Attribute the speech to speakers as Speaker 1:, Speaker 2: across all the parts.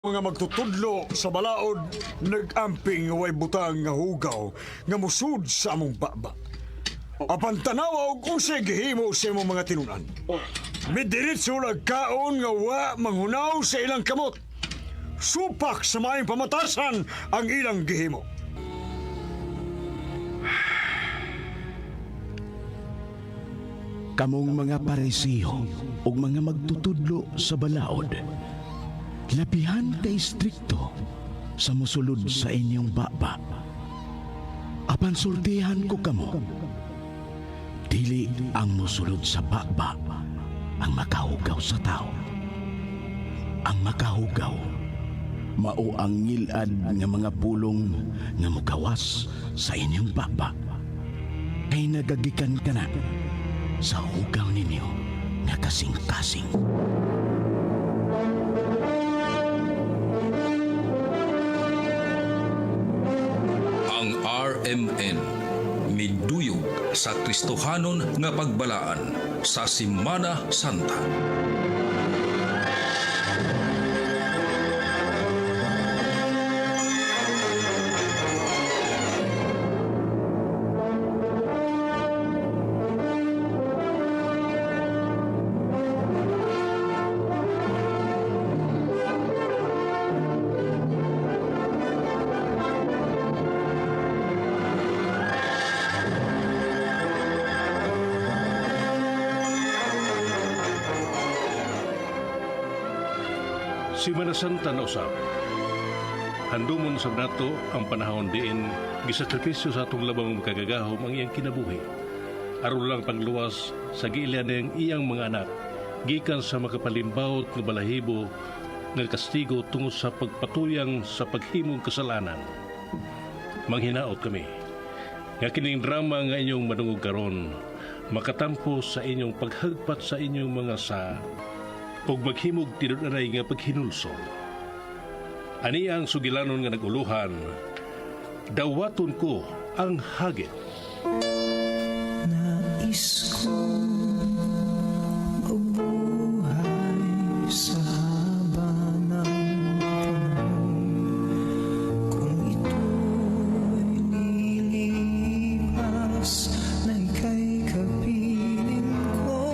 Speaker 1: Mga magtutudlo sa balaod, nag-amping nga way butang nga hugaw nga musud sa among baba. Apan tanawa og unsay gihimo sa imong mga tinunan. Midiritso lag kaon nga wa manghunaw sa ilang kamot. Supak sa maayong pamatasan ang ilang gihimo.
Speaker 2: Kamong mga parisiho ug mga magtutudlo sa balaod, labihan kay strikto sa musulod sa inyong baba. Apan sultihan ko kamo, dili ang musulod sa baba ang makahugaw sa tao. Ang makahugaw mao ang ngilad nga mga pulong nga mugawas sa inyong baba. Kay nagagikan ka na sa hugaw ninyo nga kasing-kasing.
Speaker 3: Ang RMN miduyog sa Kristohanon nga pagbalaan sa Semana Santa.
Speaker 4: Semana Santa na usap. Handumon sa nato ang panahon diin gisakripisyo sa atong labang makagagahom ang iyang kinabuhi. Aron lang pagluwas sa giilian ng iyang mga anak gikan sa makapalimbawt nga balahibo nga kastigo tungod sa pagpatuyang sa paghimong kasalanan. Manghinaot kami nga kining drama nga inyong madungog karon makatampo sa inyong paghagpat sa inyong mga sa ug maghimog tinuod-aray nga paghinulsol. Ani ang sugilanon nga naguluhan, dawaton ko ang hagit.
Speaker 5: Nais ko mabuhay sa haba ng panahon. Kung ito'y lilipas na ika'y kapiling ko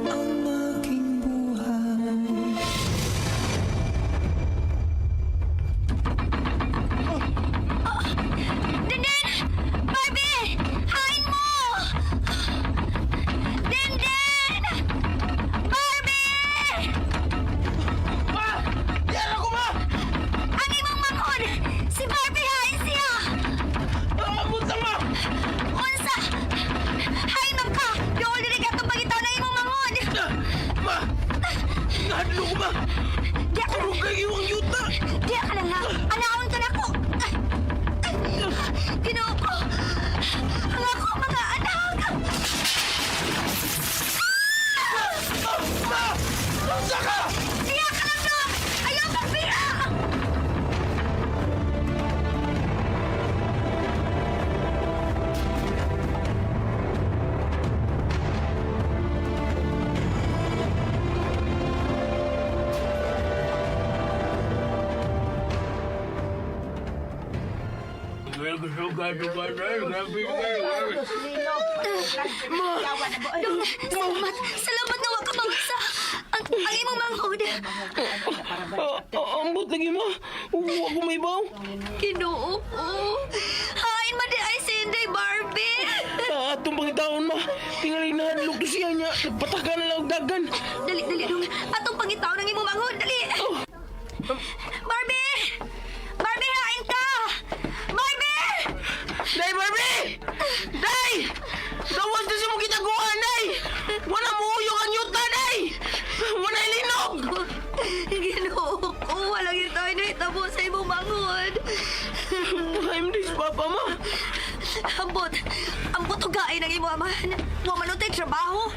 Speaker 5: ang aking buhay.
Speaker 6: Denden! Barbie! Hain mo! Denden! Barbie!
Speaker 7: Yan ako ba?
Speaker 6: Ang imong manghod! Si Barbie hain siya!
Speaker 7: Abot na ma!
Speaker 6: Unsa? Hain man ka! Doon dili ka itong pagitaw ng imong manghod!
Speaker 7: Ma! Nahadlo ko ba?
Speaker 6: Di ako!
Speaker 7: Kurong kay iwang yuta!
Speaker 6: Di ka lang ha! Anaon ka na ko! Ginoo ko! Ang ako mga anak!
Speaker 7: Ma! Unsa ka?
Speaker 6: Diya ka lang no! Ayaw kang pira! Salamat! Salamat na wag ka mangsa! Ang imong manghod!
Speaker 7: Ambot lagi ma! Huwag ko may baw!
Speaker 6: Ginoo ko! Hain man di ay Cindy, Barbie!
Speaker 7: Atong pangitaon ma! Tingaling nahadlok to siya niya! Nagpatagan na lang dagan!
Speaker 6: Dali, dali dong! Atong pangitaw ng imong manghod! Dali! Barbie! Barbie, hain ka! Barbie!
Speaker 7: Day Barbie! Day! Gawas na siya mo kitaguan, Day! Wala mo uyong ang yuta, Day! Wala linog!
Speaker 6: Ginoo ko! Walang ito ay nahitabo sa imong manghod!
Speaker 7: I'm this papa ma!
Speaker 6: Ambot! Ambot o gain ang imong amahan! Huwag manutay trabaho!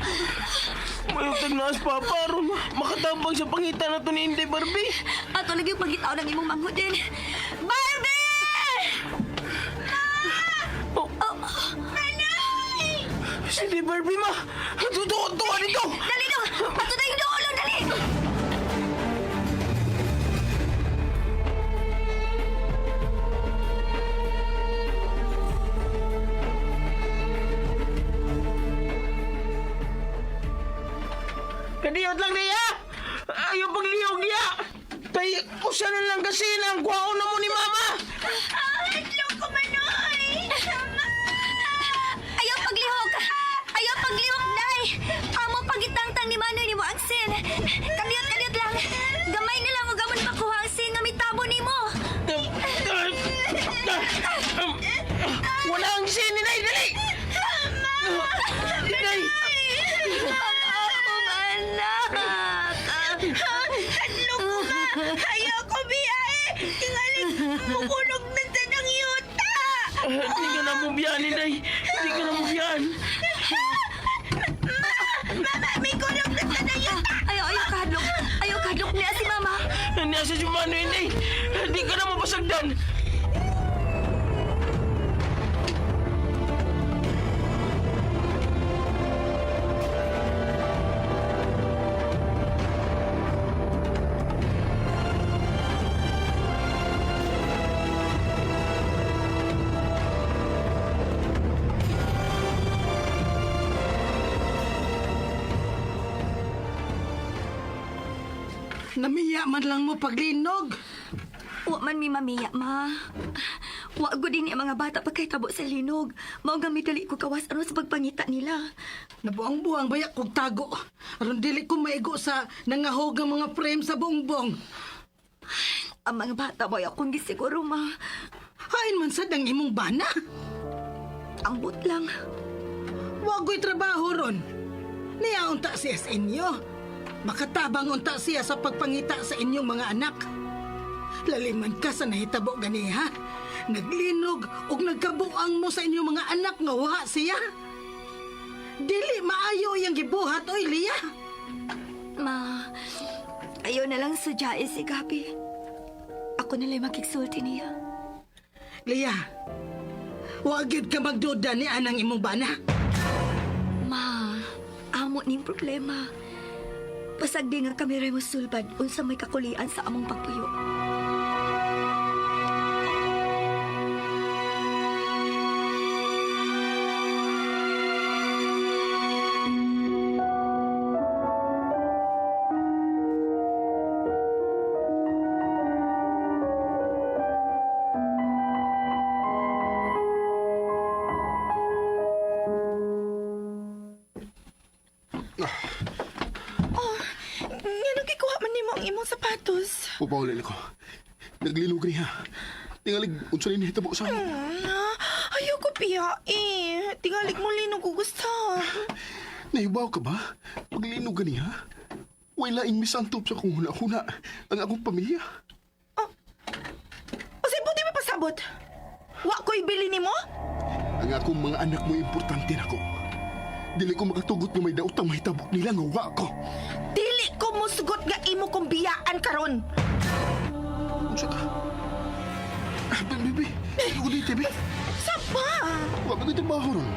Speaker 7: Mayutag na as papa ron ma! Makatabang sa pangitan na to ni Inday Barbie!
Speaker 6: Ato lagi yung pagkitaw ng imong manghod din! Barbie!
Speaker 7: Oh,
Speaker 6: Nanay!
Speaker 7: si Inday Barbie ma! Tutuwa dito!
Speaker 6: Dali dong! Ato na yung dulo! Dali!
Speaker 7: Kadiyot lang niya! Ayaw paglihog niya! Tay, usa na lang kasi lang kwao na mo ni Mama!
Speaker 6: Hadlo ko manoy! Ayaw paglihok! Ayaw paglihok, Day! Amo pagitangtang ni Manoy ni mo ang sin! Kalyot lang! Gamay na lang o gamon makuha ang sin nga mitabo ni mo!
Speaker 7: Wala ang sin ni Nay! Dali! Nay!
Speaker 6: Akong anak! Hadlo ko ma! Ayaw ko biyahe! Tingaling mukunog na sa ng yuta!
Speaker 7: Hindi ka na mo biyanin, Nay! Hindi ka na mo biyan!
Speaker 6: Mama, may kunog na sa ng yuta! Ayaw kahadlok! Ayaw kahadlok niya si Mama!
Speaker 7: Nasa si Manoy, Nay! Hindi ka na mapasagdan!
Speaker 8: Namiya man lang mo paglinog.
Speaker 6: Wa man mi mamiya, ma. Wa gud din ang mga bata pagkahitabo sa linog. Mao gamit dali ko kawas aron sa pagpangita nila.
Speaker 8: Nabuang-buang bayak kog tago. Aron dili ko maigo sa nangahog ang mga frame sa bongbong.
Speaker 6: Ang mga bata boy akong gisiguro, ma.
Speaker 8: Hain man sad ang imong bana.
Speaker 6: Ang but lang.
Speaker 8: Wagoy trabaho ron. Niya unta siya sa inyo. Makatabang unta siya sa pagpangita sa inyong mga anak. Laliman ka sa nahitabo ganiha. Naglinog ug nagkabuang mo sa inyong mga anak nga wa siya. Dili maayo yang gibuhat oy Lia.
Speaker 6: Ma, ayaw na lang sudyae si Gabi. Ako na lang makiksulti niya.
Speaker 8: Lia, wa gyud ka magduda ni anang imong bana.
Speaker 6: Ma, amo ning problema. Pasag di nga kami rin mo sulbad unsa may kakulian sa among pagpuyo.
Speaker 9: Pupaulan ako. Naglilog niya. Tingalig, unsa ni hitabo sa mo.
Speaker 10: Ayoko piya eh. Tingalig mo linog ko gusto.
Speaker 9: Naibaw ka ba? Paglinog ka niya. Wala ing misantop sa kong huna-huna ang akong pamilya.
Speaker 10: O say buti pa pasabot. Wa ko'y bili ni mo?
Speaker 9: Ang akong mga anak mo importante na ko. Dili ko makatugot nga may daotang mahitabo nila nga wa ko.
Speaker 10: Dili ko musgot nga imo kong biyaan karon.
Speaker 9: Unsa ka? Bibi, ako dito, Bibi.
Speaker 10: Sapa?
Speaker 9: Wa ba trabaho ron?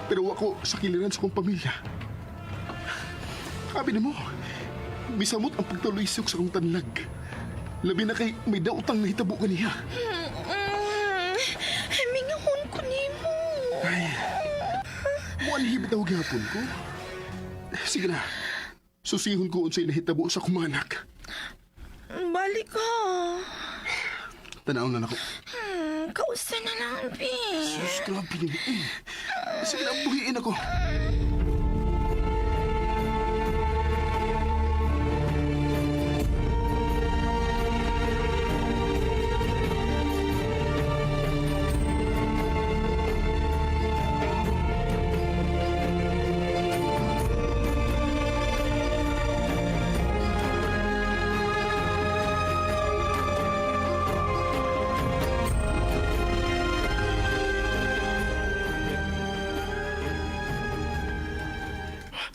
Speaker 9: Pero wa ko sa kiliran sa kong pamilya. Sabi na mo, bisamot ang pagtaloysok sa kong tanlag. Labi na kay may daotang nahitabo ka niya.
Speaker 10: Mingahon ko ni mo.
Speaker 9: Ay, muan hibit daw gihapon ko. Sige na, susihon ko unsay nahitabo sa kong mga anak.
Speaker 10: Balik ka.
Speaker 9: Tanaw na ako.
Speaker 10: Kausa na lang, Pi.
Speaker 9: Sus, grabe niyo. Sige na, buhiin ako.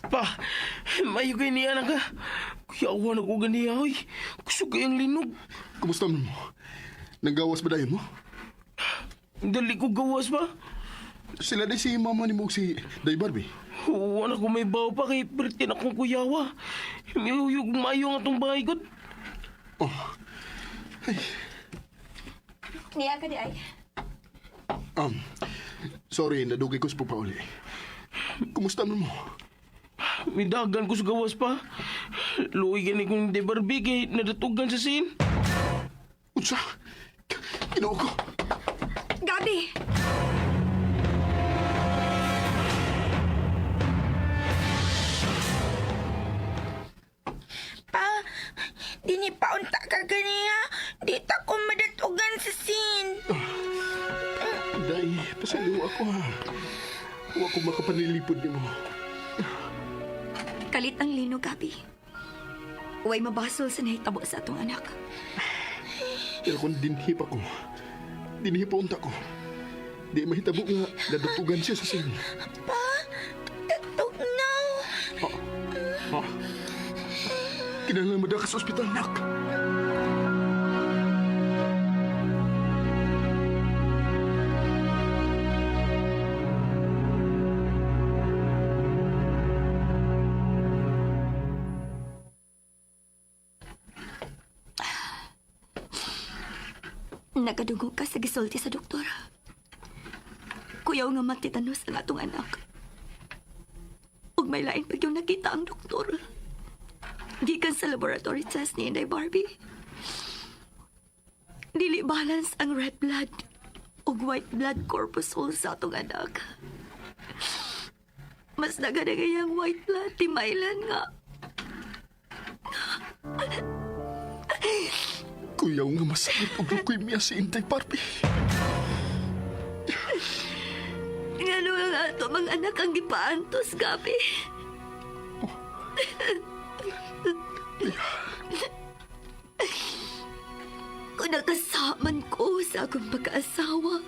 Speaker 7: Pa, mayo kayo niya na ka. Kuyawa na ko ganiya, oy. Gusto kayang linog.
Speaker 9: Kumusta mo? Nanggawas ba dayon mo?
Speaker 7: Dali ko gawas ba?
Speaker 9: Sila din si mama ni mo si Day Barbie.
Speaker 7: Wala ko may bawa pa kay pertin akong kuyawa. Miyuyog mayo nga itong bahay ko.
Speaker 9: Oh. Ay.
Speaker 6: Niya ka di ay.
Speaker 9: Sorry, nadugay ko sa papauli. Kumusta mo?
Speaker 7: May dagan ko sa gawas pa. Luoy gani kung hindi Barbie kay nadatugan sa sin.
Speaker 9: Unsa? Ginoo ko.
Speaker 6: Gabi!
Speaker 10: Pa, di ni paunta ka ganiya. Di ta ko madatugan sa sin.
Speaker 9: Day, pasaliw ako ha. Huwag ko makapanilipod ni mo.
Speaker 6: Kalit ang lino, Gabi. Huwag mabasol sa nahitabo sa atong anak.
Speaker 9: Pero kung dinhip ako, dinhip unta ko. Di mahitabo nga nadatugan siya sa sin.
Speaker 10: Pa, tatugnaw.
Speaker 9: Ha? Kinahanglan mo ka sa ospital, nak.
Speaker 6: Nagadugo ka sa gisulti sa doktor. Kuyaw nga matitanos ang atong anak. Ug may lain pag yung nakita ang doktor. Gikan sa laboratory test ni Inday Barbie. Dili balance ang red blood ug white blood corpuscle sa atong anak. Mas nagadagay ang white blood timailan nga.
Speaker 9: Kuyaw nga masakit og lukoy miya si Intay Barbie.
Speaker 6: Ngano nga ato mga anak ang gipaantos, Gabi? Kung nakasaman ko sa akong pag-aasawa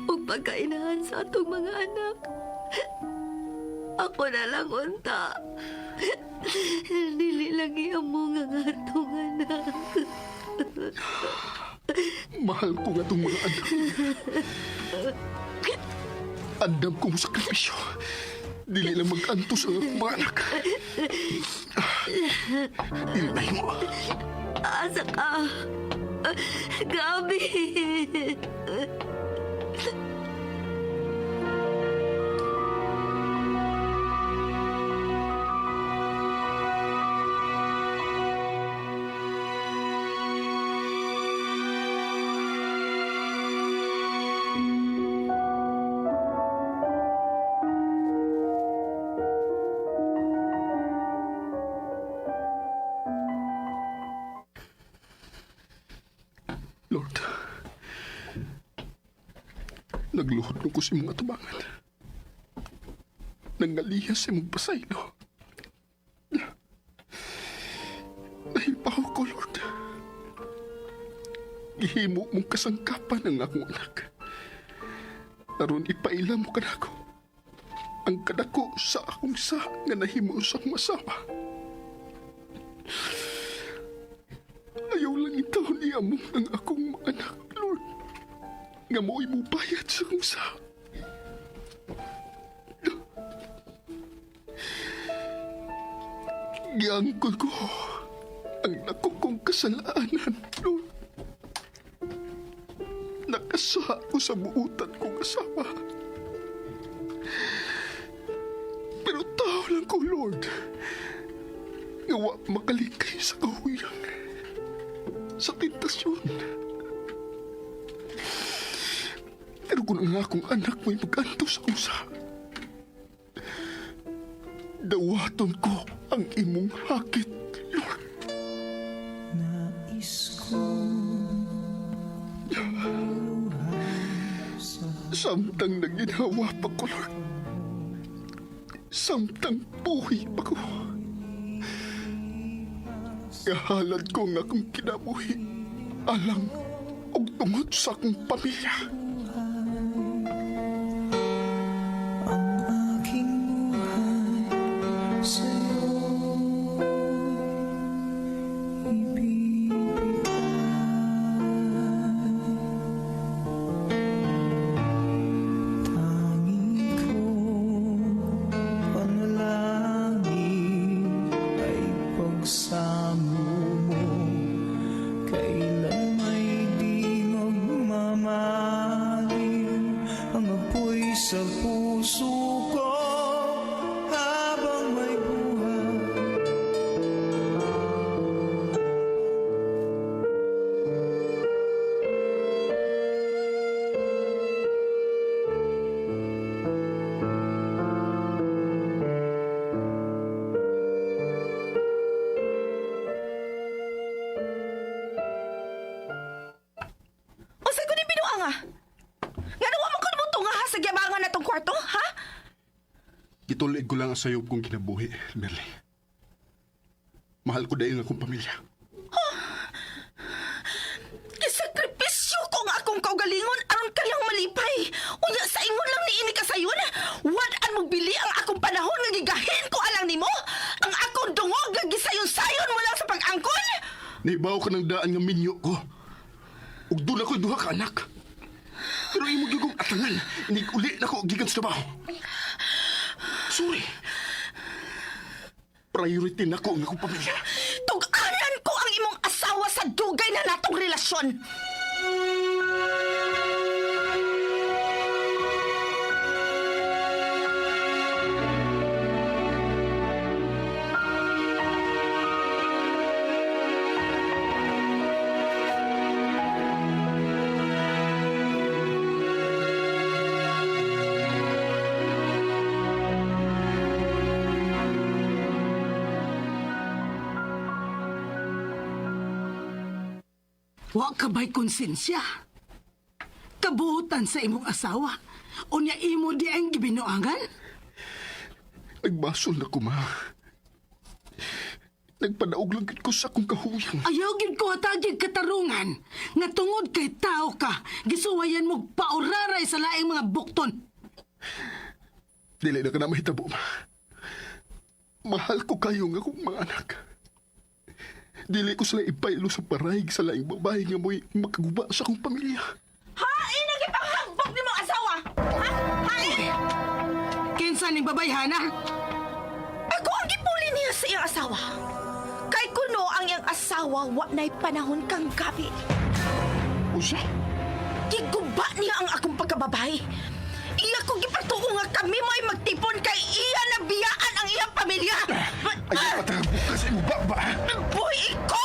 Speaker 6: o pagkainahan sa atong mga anak, ako na lang unta. Dili lang iyamo nga atong anak.
Speaker 9: Mahal ko nga itong mga anak. Andam kong sakripisyo. Dili lang mag-antos ang akong mga anak. Ilay mo.
Speaker 6: Asa ka? Gabi!
Speaker 9: Lord, nagluhod mo ko si mga tabangan. Nangalihas si mong pasaylo. Nahipaw ko, Lord. Gihimo mong kasangkapan ng akong anak. Aron ipaila mo kanako ang kadako sa akong sa nga nahimo sa akong asawa. Ayaw lang itaw niya mo ng akong anak, Lord. Nga mo'y mo bayad sa akong sa. Giangkol ko ang nako kong kasalanan, Lord. Nakasa ko sa buutan kong asawa. Pero tao lang ko, Lord. Nga wa makalikay sa kahuyang. Sa tentasyon. Pero kung ang akong anak mo'y mag-antos sa usa, dawaton ko ang imong hakit, Lord.
Speaker 5: Nais ko
Speaker 9: Samtang naginawa pa ko, Lord. Samtang buhi pa ko. Kahalad ko nga akong kinabuhi. Alang og tungod sa akong pamilya.
Speaker 5: ang aking buhay sa'yo ibibigay. Tanging ko panalangin ay pagsamo mo. Kailan may di magmamahal.
Speaker 9: Gitulig ko lang ang sayop kong kinabuhi, Merly. Mahal ko dahil ng akong pamilya.
Speaker 10: Isakripisyo ko nga akong kaugalingon aron kayang malipay. Unya sa ingon lang ni ini kasayon. Wad-an mong bili ang akong panahon nga gigahin ko alang nimo. Ang akong dungog nga gisayon-sayon mo lang sa pag-angkon.
Speaker 9: Naibaw ka ng daan nga minyo ko. Ug doon ako'y duha ka anak. Pero imo gyud kong atangan, inig-uli na ko gikan sa trabaho. Sorry. Priority na ko ang akong pamilya.
Speaker 10: Tug-anan ko ang imong asawa sa dugay na natong relasyon.
Speaker 8: Wa ka ba'y konsensya? Kabuhutan sa imong asawa. Unya imo di ang gibinuangan?
Speaker 9: Nagbasol na ko, ma. Nagpadaog lang gid ko sa akong kahuyang.
Speaker 8: Ayaw gid ko hatagig katarungan. Nga tungod kay tao ka, gisuwayan mo pauraray sa laing mga bukton.
Speaker 9: Dili na ka na mahitabo, ma. Mahal ko kayo nga akong mga anak. Dili ko sila ipaylo sa parayg sa laing babae nga mo'y makaguba sa akong pamilya.
Speaker 10: Hain ang ipanghagbog ni mong asawa! Ha? Hain!
Speaker 8: Kinsa ning babayhana?
Speaker 10: Ako ang gipuli niya sa iyang asawa. Kay kuno ang iyang asawa wa na'y panahon kang gabi.
Speaker 9: Usa?
Speaker 10: Giguba niya ang akong pagkababay. Iya ko gipatuo nga kami mo'y magtipon kay iya na biyaan ang iyang pamilya.
Speaker 9: Ayaw patagabok ka sa imo baba.
Speaker 10: Boy, ko!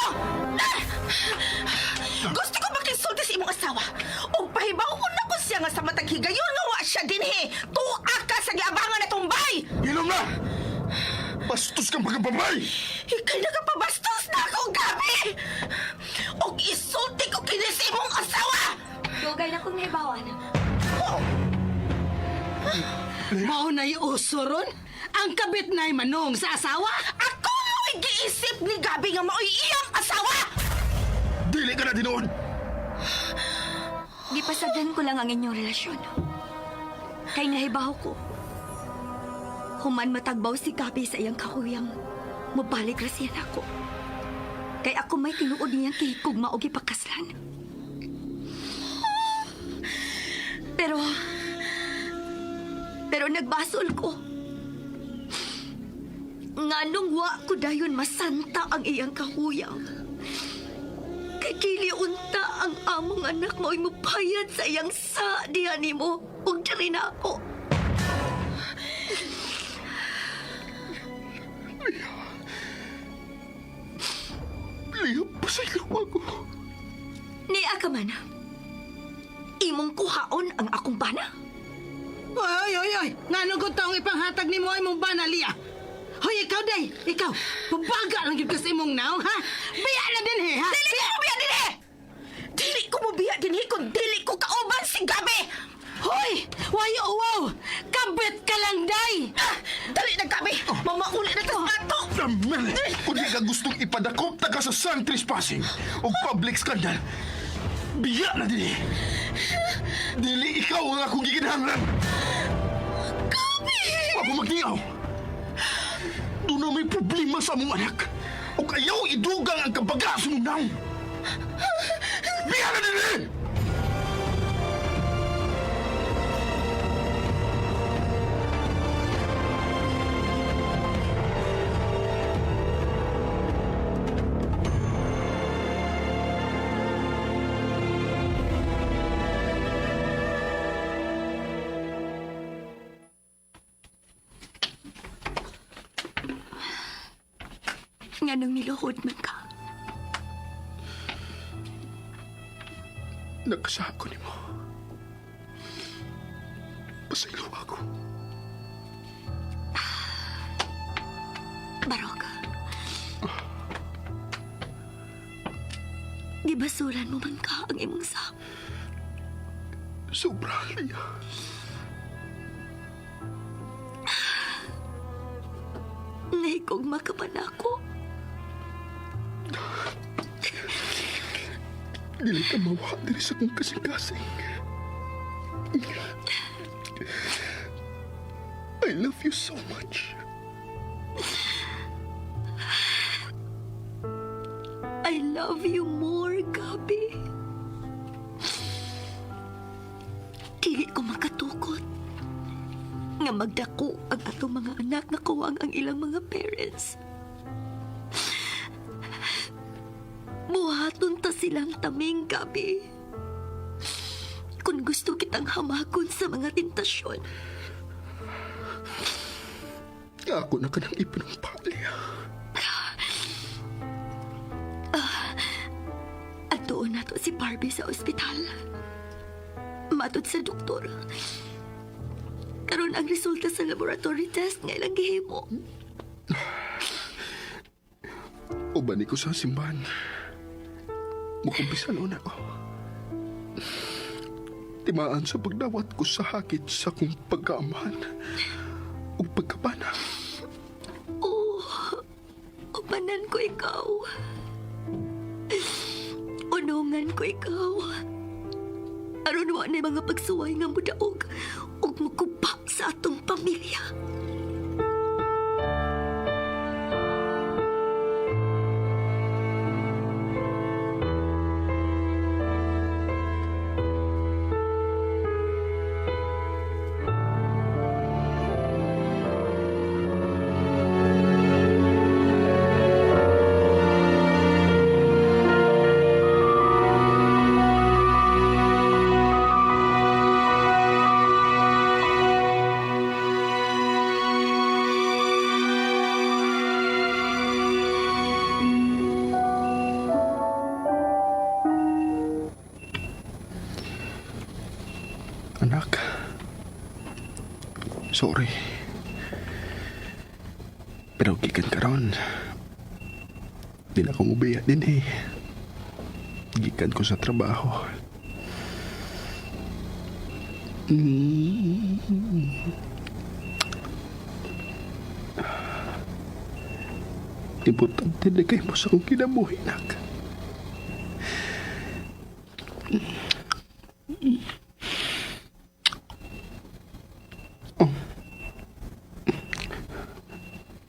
Speaker 10: Gusto ko makisulti sa imong asawa. O pahibawon na ko siya nga sa matag higayon nga wa siya dinhi. Tuwa ka sa giabangan na tumbay.
Speaker 9: Ilong na! Bastos kang pagkababay!
Speaker 10: Ikay nakapabastos na akong gabi. O isulti ko kini sa imong asawa.
Speaker 6: Dugay na kong nahibawan.
Speaker 8: Mao na'y uso ron? Ang kabit na'y manong sa asawa?
Speaker 10: Ako mo'y giisip ni Gabi nga mao'y iyang asawa.
Speaker 9: Dili ka na dinoon!
Speaker 6: Gipasadyan ko lang ang inyong relasyon. Kay nahibaw ko. Human matagbaw si Gabi sa iyang kahuyang, mubalik ra siya ako. Kay ako may tinuod niyang kihikog maogi pakaslan. Pero nagbasol ko. Nganong wa ko dayon masanta ang iyang kahuyang. Kay kiliunta ang among anak mo'y mupayad sa iyang sa diha nimo ug diri na ako.
Speaker 9: Liya, pasaylo ako.
Speaker 6: Niya ka man. Imong kuhaon ang akong bana.
Speaker 8: Oy! Ngano ko taong ipanghatag ni mo ay mong banaliya? Hoy, ikaw, day! Ikaw! Pabaga lang yun kasi mong naong, ha? Biya na din, he, ha?
Speaker 10: Dili ko biya din eh! Dili ko mo biya din eh kung dili ko kauban si Gabi!
Speaker 8: Hoy! Why, wow! Kabit ka lang, day!
Speaker 10: Dali na Gabi! Mamauli na tas ato!
Speaker 9: Mel, kung di ka gustong ipadakop taga sa sang trespassing o public scandal, biya na din eh. Dili ikaw ang akong giginahanglan.
Speaker 10: Gabi!
Speaker 9: Ako magdiyaw. Doon na may problema sa mong anak. O ayaw idugang ang kabaga sa mong naong. Biya na din eh!
Speaker 6: Nga nung niluhod man ka.
Speaker 9: Nagkasaha ko ni mo. Pasaylo ako.
Speaker 6: Barok. Gibasuran mo man ka ang imong sahap.
Speaker 9: Sobra, Liya.
Speaker 6: Nahigugma ka pa na ako.
Speaker 9: Dili ka mawa diri sa kong kasing-kasing. I love you so much.
Speaker 6: I love you more, Gabi. Dili ko makatukot nga magdako ang atong mga anak na kuwang ang ilang mga parents. Buhaton ta silang taming, Gabi. Kung gusto kitang hamagon sa mga tentasyon.
Speaker 9: Ako na ka nang ipinumpali.
Speaker 6: At doon nato si Barbie sa ospital. Matod sa doktor. Karon ang resulta sa laboratory test nga ilang gihimo.
Speaker 9: Ubani ko sa simbahan. Mukumpisan una ko. Timaan sa pagdawat ko sa hakit sa kong pagkaamahan o pagkabana.
Speaker 6: Upanan ko ikaw. Unungan ko ikaw. Aron wa na mga pagsuway nga mudaog ug magkupak sa atong pamilya.
Speaker 9: Anak, sorry. Pero gikan ka ron. Di na akong ubiya din eh. Gikan ko sa trabaho. Importante na kayo mo sa kong kinabuhi, nak.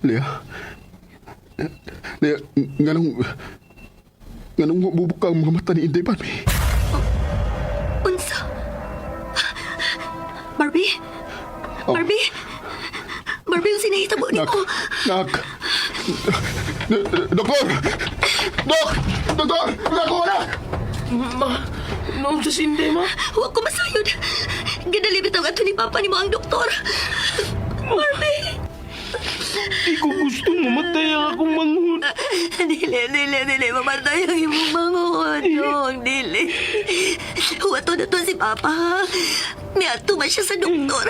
Speaker 9: Lea, nganong mabubuka ang mga mata ni Inday Barbie?
Speaker 6: Unsa? Barbie? Barbie? Barbie, yung sinahitabo ni ko.
Speaker 9: Nak! Doktor! Dok! Doktor! Ako, anak!
Speaker 7: Noong sa sinde, ma?
Speaker 6: Huwag ko masayod. Gadali bitaw ato ni Papa ni mo ang doktor. Barbie!
Speaker 7: Di ko gustong mamatay ang akong manghod.
Speaker 6: Dili. Mamatay ang imong manghod. Dong, dili. Huwato na to si Papa. May ato man siya sa doktor.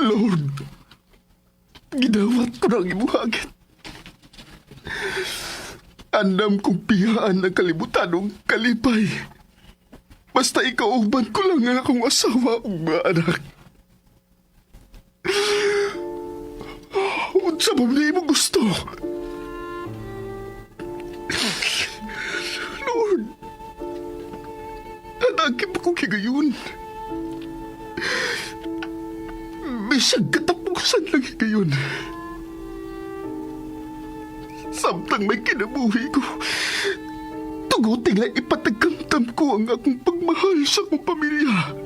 Speaker 9: Lord, gidawat ko ng ibuhagit. Andam kong piyaan ng kalibutan ng kalipay. Basta ikauban ko lang ang akong asawa o mga anak. Unsa ba mo gusto? Lord, nanagip ko higayon. Bisag katapusan lang higayon. Samtang may kinabuhi ko, tuguting na ipatagkamtam ko ang akong pagmahal sa akong pamilya.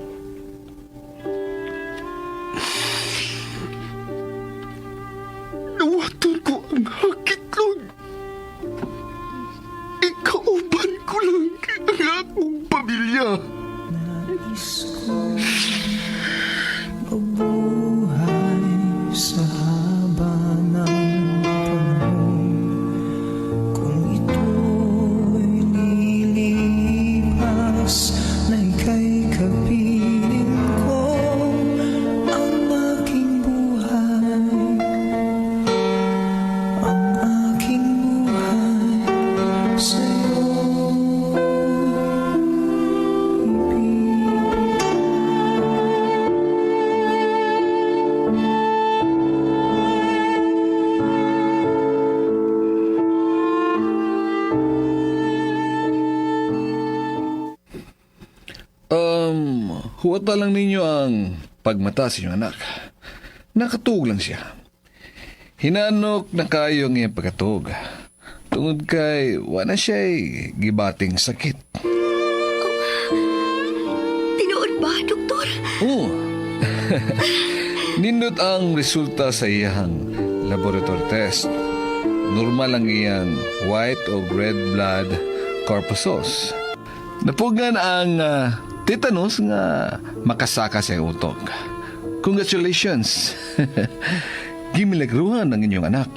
Speaker 9: Nawaton ko ang hakit, Lord. Ikauban ko lang ang akong pamilya.
Speaker 5: Nais ko mabuhay sa haba ng panahon. Kung ito
Speaker 11: Suporta lang ninyo ang pagmata sa inyong anak. Nakatug lang siya. Hinanok na kayo ang iyang pagkatug. Tungod kay wala siya'y gibating sakit.
Speaker 6: Tinuod ba, doktor?
Speaker 11: Oo. Nindot ang resulta sa iyang laboratory test. Normal ang iyang white o red blood corpuscles. Napugan ang tetanus nga makasaka sa iyong utok. Congratulations! Gimilagruhan ang inyong anak.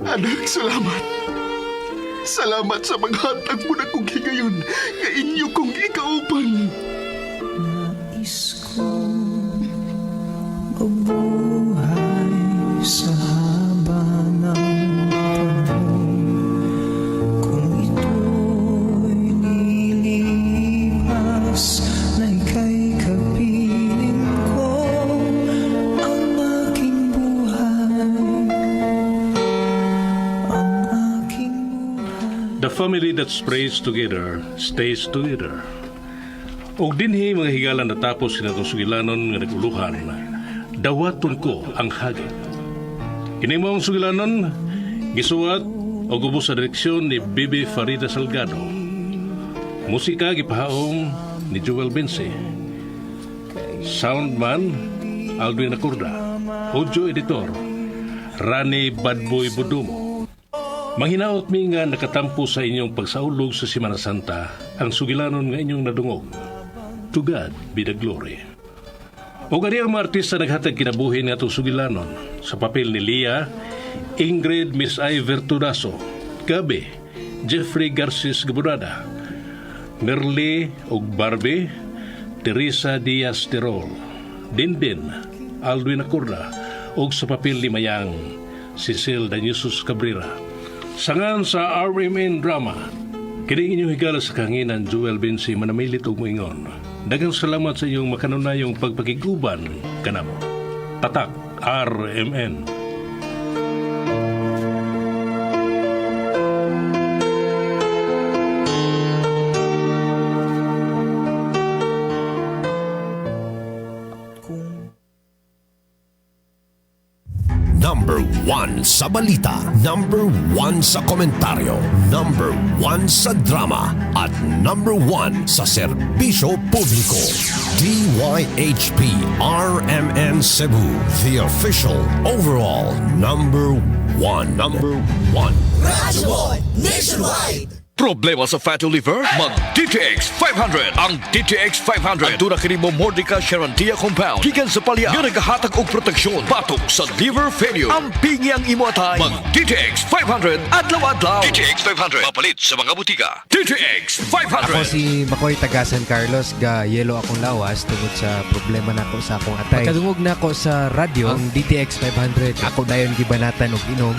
Speaker 9: Anak, salamat. Salamat sa paghatag mo na kong higayon nga inyo kong ikaupan.
Speaker 5: Nais ko mabuhay sa haba ng panahon. Kung ito'y nilipas na ika'y kapiling ko, ang aking buhay, ang aking buhay.
Speaker 4: The family that sprays together stays together. Og dinhi mga higalan natapos kinatong sugilanon nga naguluhan, dawaton ko ang hagit. Kini mong sugilanon gisuwat og ubos sa direksyon ni Bibi Farida Salgado. Musika gipahaom ni Joel Bense. Soundman Aldwin Acorda. Audio editor Rani Badboy Budumo. Manghinaot mi nga nakatampo sa inyong pagsaulog sa Semana Santa ang sugilanon nga inyong nadungog. To God be the glory. O gani ang mga artista naghatag kinabuhi nga itong sugilanon sa papel ni Lia, Ingrid Miss I Vertudaso, Gabi, Jeffrey Garces Gaburada, Merle og Barbie, Teresa Diaz Tirol, Dindin, Aldwin Acorda, og sa papel ni Mayang, Cecil Daniusos Cabrera. Sangan sa RMN Drama, kining inyong higala sa kanginan Joel Bensi manamilit og moingon. Daghang salamat sa iyong makanunayong pagpakiguban kanamo. Tatak RMN.
Speaker 12: Number 1 sa balita, number 1 sa komentaryo, number 1 sa drama, at number 1 sa serbisyo publiko. DYHP RMN Cebu, the official overall number 1. Number 1.
Speaker 13: Radyo Boy Nationwide.
Speaker 3: Problema sa fatty liver? Mag DTX 500. Ang DTX 500 aduna kini mo Mordica Charantia compound gikan sa palya nga nagahatag og proteksyon batok sa liver failure. Ang pingi ang imo atay. Mag DTX 500 adlaw-adlaw. DTX 500 mapalit sa mga butika. DTX 500.
Speaker 14: Ako si Makoy taga San Carlos, ga yelo akong lawas tungod sa problema nako sa akong atay. Pagkadungog nako sa radyo ang DTX 500 ako dayon gibanatan og inom